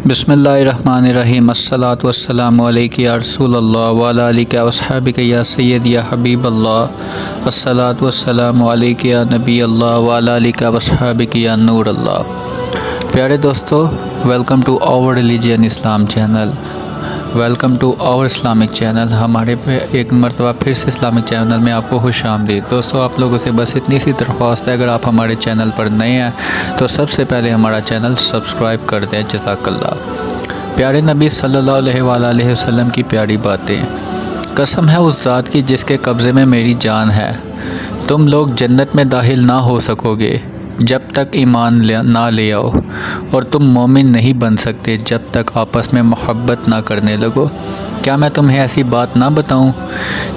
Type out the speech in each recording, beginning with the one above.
بسم اللہ الرحمن الرحیم۔ الصلاۃ والسلام علیک یا رسول اللہ وعلی آلک و اصحابک یا سید یا حبیب اللہ۔ الصلاۃ والسلام علیک یا نبی اللہ وعلی آلک و اصحابک یا نور اللہ۔ پیارے دوستو، welcome to our religion Islam channel, welcome to our Islamic channel. ہمارے پہ ایک مرتبہ پھر سے اسلامک چینل میں آپ کو خوش آمدید۔ دوستو، آپ لوگوں سے بس اتنی سی درخواست ہے، اگر آپ ہمارے چینل پر نئے ہیں تو سب سے پہلے ہمارا چینل سبسکرائب کر دیں۔ جزاک اللہ۔ پیارے نبی صلی اللہ علیہ وسلم کی پیاری باتیں۔ قسم ہے اس ذات کی جس کے قبضے میں میری جان ہے، تم لوگ جنت میں داخل نہ ہو سکو گے جب تک ایمان نہ لے آؤ، اور تم مومن نہیں بن سکتے جب تک آپس میں محبت نہ کرنے لگو۔ کیا میں تمہیں ایسی بات نہ بتاؤں؟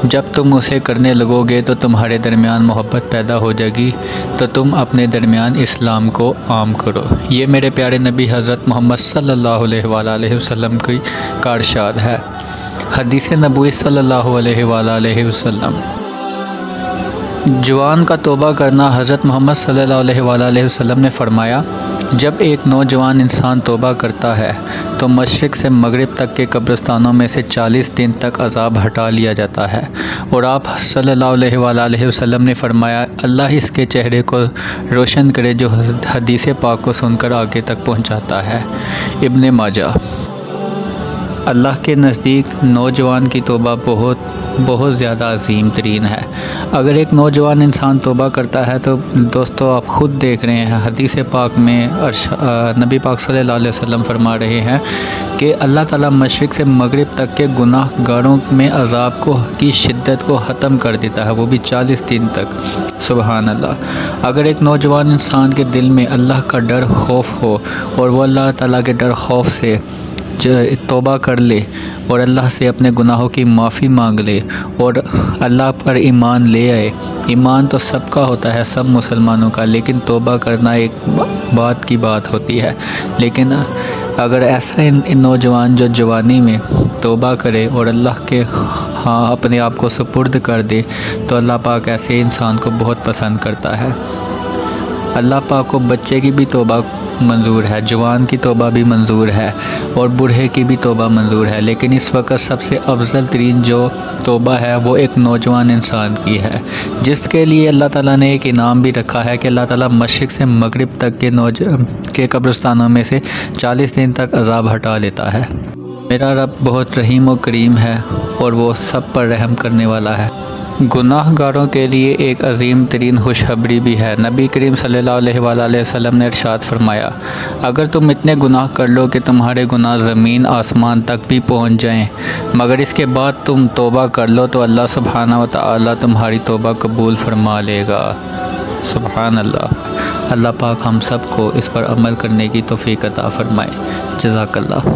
جب تم اسے کرنے لگو گے تو تمہارے درمیان محبت پیدا ہو جائے گی، تو تم اپنے درمیان اسلام کو عام کرو۔ یہ میرے پیارے نبی حضرت محمد صلی اللہ علیہ وسلم کا ارشاد ہے۔ حدیث نبوی صلی اللہ علیہ وسلم۔ جوان کا توبہ کرنا۔ حضرت محمد صلی اللہ علیہ وسلم نے فرمایا، جب ایک نوجوان انسان توبہ کرتا ہے تو مشرق سے مغرب تک کے قبرستانوں میں سے 40 دن تک عذاب ہٹا لیا جاتا ہے، اور آپ صلی اللہ علیہ وسلم نے فرمایا، اللہ اس کے چہرے کو روشن کرے جو حدیث پاک کو سن کر آگے تک پہنچاتا ہے۔ ابن ماجہ۔ اللہ کے نزدیک نوجوان کی توبہ بہت زیادہ عظیم ترین ہے۔ اگر ایک نوجوان انسان توبہ کرتا ہے تو دوستو آپ خود دیکھ رہے ہیں، حدیث پاک میں نبی پاک صلی اللہ علیہ وسلم فرما رہے ہیں کہ اللہ تعالیٰ مشرق سے مغرب تک کے گناہ گاروں میں عذاب کی شدت کو ختم کر دیتا ہے، وہ بھی 40 دن تک۔ سبحان اللہ۔ اگر ایک نوجوان انسان کے دل میں اللہ کا ڈر خوف ہو، اور وہ اللہ تعالیٰ کے ڈر خوف سے توبہ کر لے اور اللہ سے اپنے گناہوں کی معافی مانگ لے اور اللہ پر ایمان لے آئے۔ ایمان تو سب کا ہوتا ہے، سب مسلمانوں کا، لیکن توبہ کرنا ایک بات کی بات ہوتی ہے۔ لیکن اگر ایسا نوجوان جو جوانی میں توبہ کرے اور اللہ کے اپنے آپ کو سپرد کر دے تو اللہ پاک ایسے انسان کو بہت پسند کرتا ہے۔ اللہ پاک کو بچے کی بھی توبہ منظور ہے، جوان کی توبہ بھی منظور ہے، اور بوڑھے کی بھی توبہ منظور ہے، لیکن اس وقت سب سے افضل ترین جو توبہ ہے وہ ایک نوجوان انسان کی ہے، جس کے لیے اللہ تعالیٰ نے ایک انعام بھی رکھا ہے کہ اللہ تعالیٰ مشرق سے مغرب تک کے قبرستانوں میں سے 40 دن تک عذاب ہٹا لیتا ہے۔ میرا رب بہت رحیم و کریم ہے، اور وہ سب پر رحم کرنے والا ہے۔ گناہ گاروں کے لیے ایک عظیم ترین خوشخبری بھی ہے۔ نبی کریم صلی اللہ علیہ وسلم نے ارشاد فرمایا، اگر تم اتنے گناہ کر لو کہ تمہارے گناہ زمین آسمان تک بھی پہنچ جائیں، مگر اس کے بعد تم توبہ کر لو تو اللہ سبحانہ و تعالیٰ تمہاری توبہ قبول فرما لے گا۔ سبحان اللہ۔ اللہ پاک ہم سب کو اس پر عمل کرنے کی توفیق عطا فرمائے۔ جزاک اللہ۔